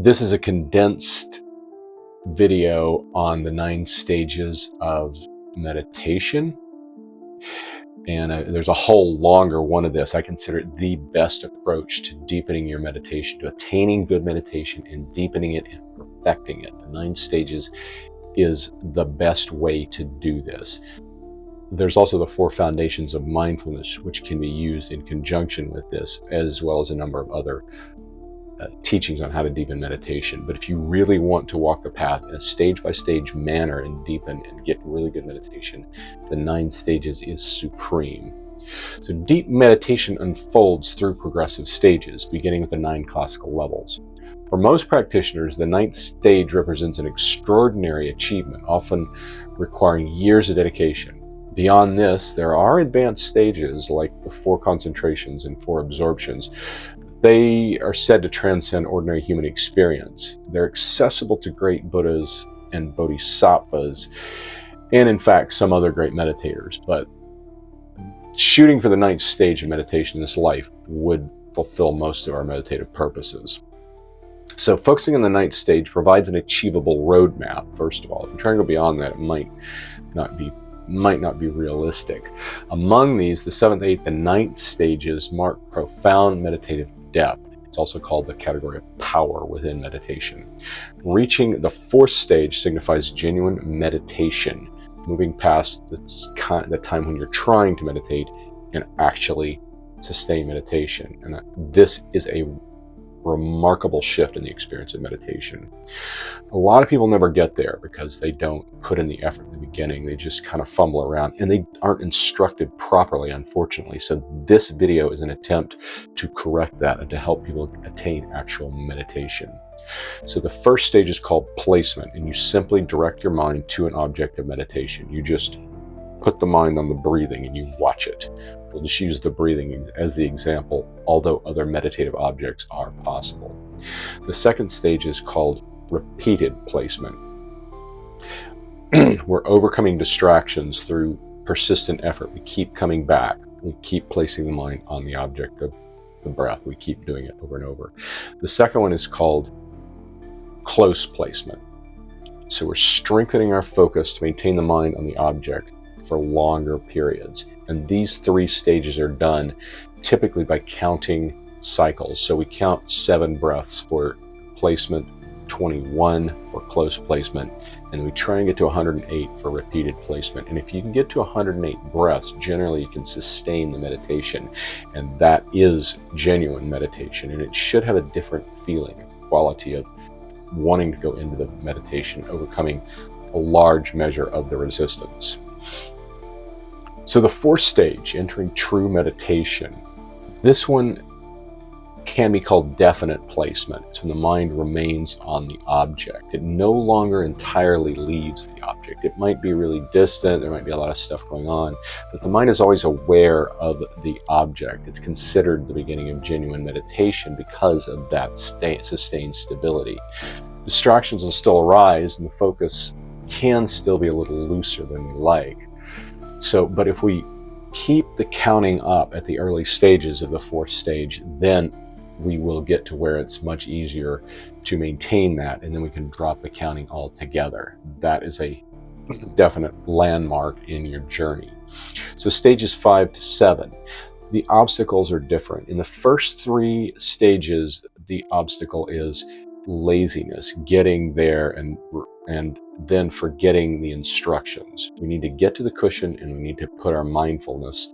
This is a condensed video on the 9 stages of meditation. And there's a whole longer one of this. I consider it the best approach to deepening your meditation, to attaining good meditation and deepening it and perfecting it. The 9 stages is the best way to do this. There's also the 4 foundations of mindfulness, which can be used in conjunction with this, as well as a number of other teachings on how to deepen meditation. But if you really want to walk the path in a stage-by-stage manner and deepen and get really good meditation, the 9 stages is supreme. So deep meditation unfolds through progressive stages, beginning with the 9 classical levels. For most practitioners, the 9th stage represents an extraordinary achievement, often requiring years of dedication. Beyond this, there are advanced stages like the 4 concentrations and 4 absorptions. They are said to transcend ordinary human experience. They're accessible to great Buddhas and Bodhisattvas, and in fact, some other great meditators. But shooting for the 9th stage of meditation in this life would fulfill most of our meditative purposes. So focusing on the 9th stage provides an achievable roadmap, first of all. If you're trying to go beyond that, it might not be realistic. Among these, the 7th, 8th, and 9th stages mark profound meditative depth. It's also called the category of power within meditation. Reaching the 4th stage signifies genuine meditation, moving past the time when you're trying to meditate and actually sustain meditation. And this is a remarkable shift in the experience of meditation. A lot of people never get there because they don't put in the effort in the beginning. They just kind of fumble around and they aren't instructed properly, unfortunately. So this video is an attempt to correct that and to help people attain actual meditation. So the 1st stage is called placement, and you simply direct your mind to an object of meditation. You just put the mind on the breathing and you watch it. We'll just use the breathing as the example, although other meditative objects are possible. The 2nd stage is called repeated placement. We're overcoming distractions through persistent effort. We keep coming back. We keep placing the mind on the object of the breath. We keep doing it over and over. The 2nd one is called close placement. So we're strengthening our focus to maintain the mind on the object for longer periods. And these 3 stages are done typically by counting cycles. So we count 7 breaths for placement, 21 for close placement, and we try and get to 108 for repeated placement. And if you can get to 108 breaths, generally you can sustain the meditation. And that is genuine meditation. And it should have a different feeling, quality of wanting to go into the meditation, overcoming a large measure of the resistance. So the 4th stage, entering true meditation, this one can be called definite placement. It's when the mind remains on the object. It no longer entirely leaves the object. It might be really distant, there might be a lot of stuff going on, but the mind is always aware of the object. It's considered the beginning of genuine meditation because of that sustained stability. Distractions will still arise and the focus can still be a little looser than we like. But if we keep the counting up at the early stages of the 4th stage, then we will get to where it's much easier to maintain that, and then we can drop the counting altogether. That is a definite landmark in your journey. So stages 5 to 7, the obstacles are different. In the first 3 stages, the obstacle is laziness, getting there and then forgetting the instructions. We need to get to the cushion and we need to put our mindfulness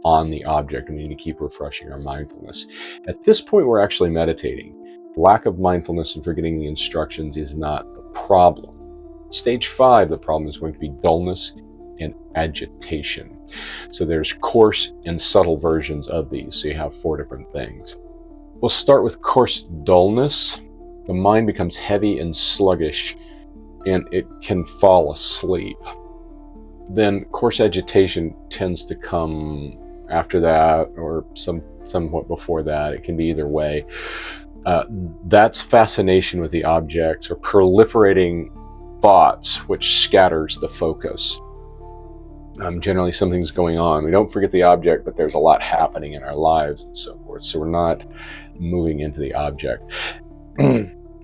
on the object, and we need to keep refreshing our mindfulness. At this point, we're actually meditating. Lack of mindfulness and forgetting the instructions is not the problem. Stage 5, the problem is going to be dullness and agitation. So there's coarse and subtle versions of these. So you have 4 different things. We'll start with coarse dullness. The mind becomes heavy and sluggish, and it can fall asleep. Then coarse agitation tends to come after that or somewhat before that. It can be either way. That's fascination with the objects or proliferating thoughts, which scatters the focus. Generally something's going on. We don't forget the object, but there's a lot happening in our lives and so forth. So we're not moving into the object.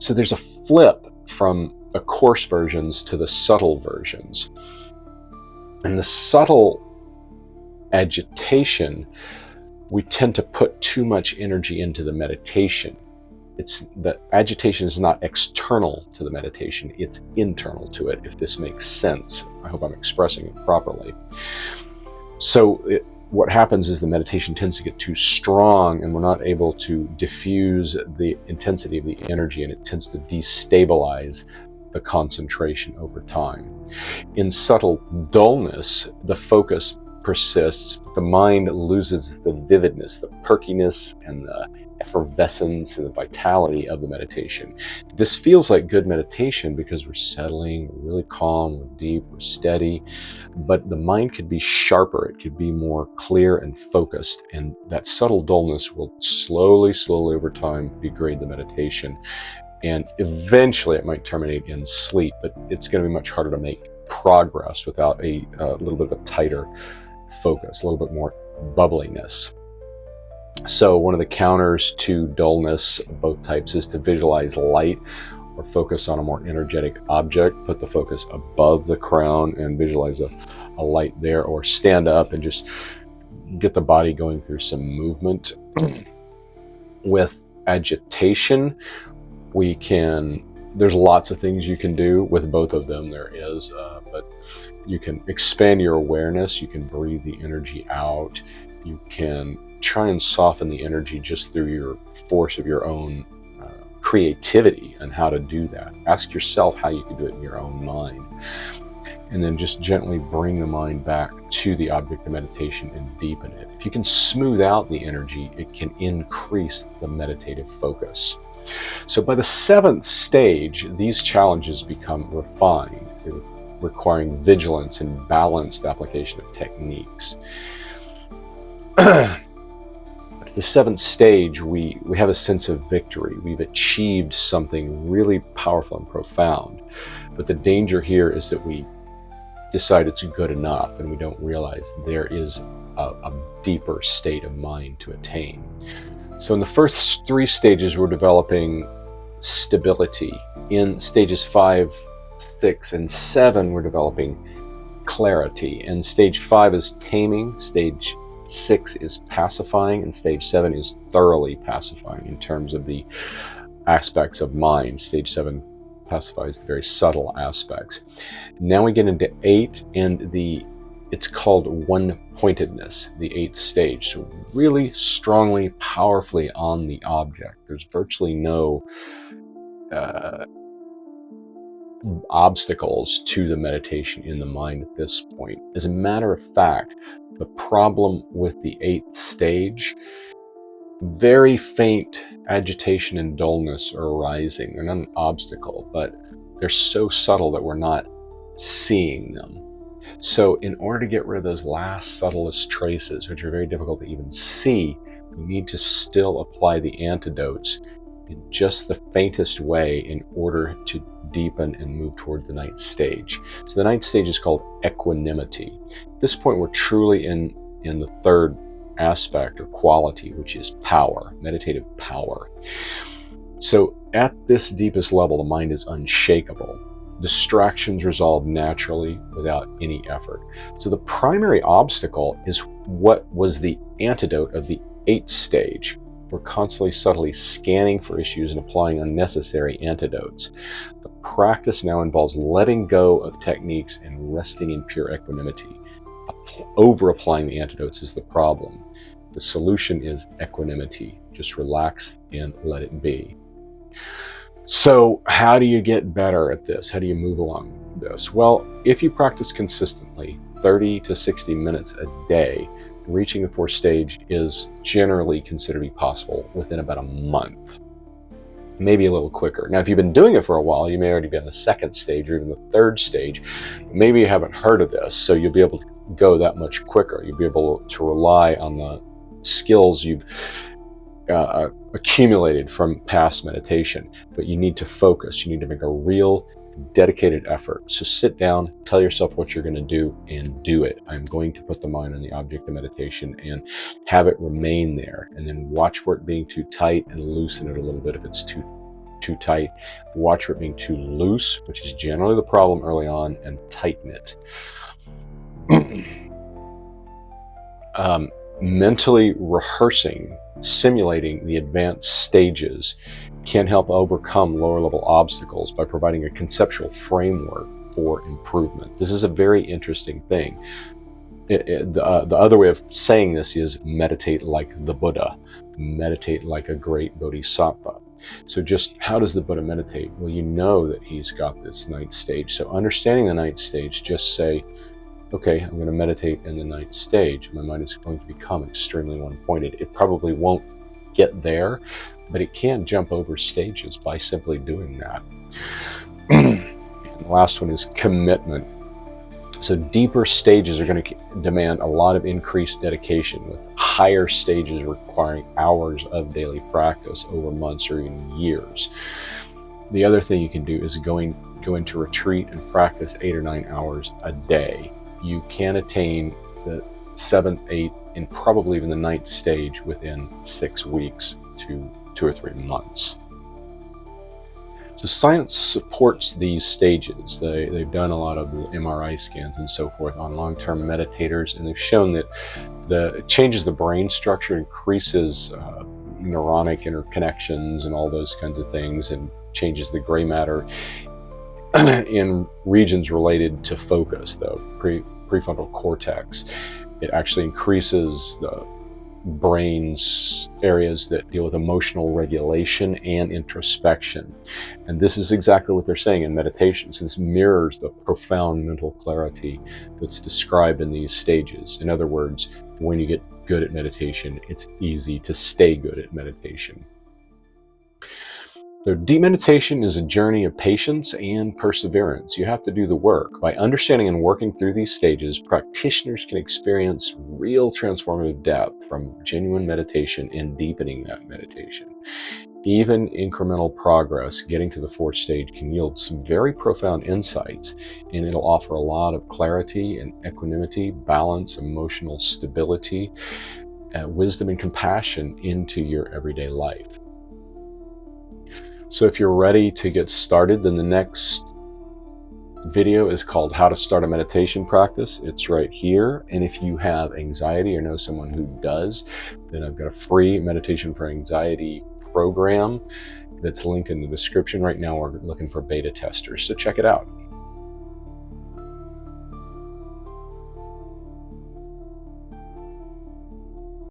So there's a flip from the coarse versions to the subtle versions. And the subtle agitation, we tend to put too much energy into the meditation. It's the agitation is not external to the meditation, it's internal to it, if this makes sense. I hope I'm expressing it properly. So what happens is the meditation tends to get too strong and we're not able to diffuse the intensity of the energy, and it tends to destabilize the concentration over time. In subtle dullness, the focus persists, the mind loses the vividness, the perkiness, and the effervescence and the vitality of the meditation. This feels like good meditation because we're settling, we're really calm, we're deep, we're steady, but the mind could be sharper, it could be more clear and focused, and that subtle dullness will slowly over time degrade the meditation, and eventually it might terminate in sleep, but it's going to be much harder to make progress without a little bit of a tighter focus, a little bit more bubbliness. So one of the counters to dullness of both types is to visualize light or focus on a more energetic object. Put the focus above the crown and visualize a light there, or stand up and just get the body going through some movement. With agitation, there's lots of things you can do with both of them. There is, but you can expand your awareness, you can breathe the energy out, you can try and soften the energy just through your force of your own creativity and how to do that. Ask yourself how you can do it in your own mind. And then just gently bring the mind back to the object of meditation and deepen it. If you can smooth out the energy, it can increase the meditative focus. So by the 7th stage, these challenges become refined, requiring vigilance and balanced application of techniques. At the 7th stage, we have a sense of victory. We've achieved something really powerful and profound. But the danger here is that we decide it's good enough and we don't realize there is a deeper state of mind to attain. So in the first 3 stages, we're developing stability. In stages 5, 6, and 7, we're developing clarity. And stage 5 is taming, stage 6 is pacifying, and stage 7 is thoroughly pacifying in terms of the aspects of mind. Stage 7 pacifies the very subtle aspects. Now we get into 8, and it's called one-pointedness, the 8th stage. So really strongly, powerfully on the object. There's virtually no obstacles to the meditation in the mind at this point. As a matter of fact, the problem with the 8th stage, very faint agitation and dullness are arising. They're not an obstacle, but they're so subtle that we're not seeing them. So in order to get rid of those last subtlest traces, which are very difficult to even see, we need to still apply the antidotes in just the faintest way in order to deepen and move toward the 9th stage. So the 9th stage is called equanimity. At this point, we're truly in the 3rd aspect or quality, which is power, meditative power. So at this deepest level, the mind is unshakable. Distractions resolve naturally without any effort. So the primary obstacle is what was the antidote of the 8th stage. We're constantly subtly scanning for issues and applying unnecessary antidotes. The practice now involves letting go of techniques and resting in pure equanimity. Over-applying the antidotes is the problem. The solution is equanimity. Just relax and let it be. So how do you get better at this? How do you move along this? Well, if you practice consistently, 30 to 60 minutes a day, reaching the 4th stage is generally considered to be possible within about a month, maybe a little quicker. Now, if you've been doing it for a while, you may already be on the 2nd stage or even the 3rd stage. Maybe you haven't heard of this, so you'll be able to go that much quicker. You'll be able to rely on the skills you've accumulated from past meditation, but you need to focus. You need to make a real dedicated effort. So sit down, tell yourself what you're going to do, and do it. I'm going to put the mind on the object of meditation and have it remain there, and then watch for it being too tight and loosen it a little bit if it's too too tight, watch for it being too loose, which is generally the problem early on, and tighten it. Mentally rehearsing, simulating the advanced stages can help overcome lower level obstacles by providing a conceptual framework for improvement. This is a very interesting thing. The other way of saying this is meditate like the Buddha, meditate like a great bodhisattva. So just how does the Buddha meditate? Well, you know that he's got this ninth stage. So understanding the ninth stage, just say, okay, I'm going to meditate in the ninth stage. My mind is going to become extremely one-pointed. It probably won't get there, but it can jump over stages by simply doing that. And the last one is commitment. So deeper stages are going to demand a lot of increased dedication, with higher stages requiring hours of daily practice over months or even years. The other thing you can do is go into retreat and practice 8 or 9 hours a day. You can attain the 7th, 8th, and probably even the 9th stage within 6 weeks to 2 or 3 months. So science supports these stages. They've done a lot of MRI scans and so forth on long-term meditators, and they've shown that it changes the brain structure, increases neuronic interconnections and all those kinds of things, and changes the gray matter in regions related to focus, the prefrontal cortex. It actually increases the brain's areas that deal with emotional regulation and introspection. And this is exactly what they're saying in meditation. So this mirrors the profound mental clarity that's described in these stages. In other words, when you get good at meditation, it's easy to stay good at meditation. So deep meditation is a journey of patience and perseverance. You have to do the work. By understanding and working through these stages, practitioners can experience real transformative depth from genuine meditation and deepening that meditation. Even incremental progress getting to the 4th stage can yield some very profound insights, and it'll offer a lot of clarity and equanimity, balance, emotional stability, wisdom and compassion into your everyday life. So if you're ready to get started, then the next video is called How to Start a Meditation Practice. It's right here. And if you have anxiety or know someone who does, then I've got a free meditation for anxiety program that's linked in the description. Right now we're looking for beta testers, so check it out.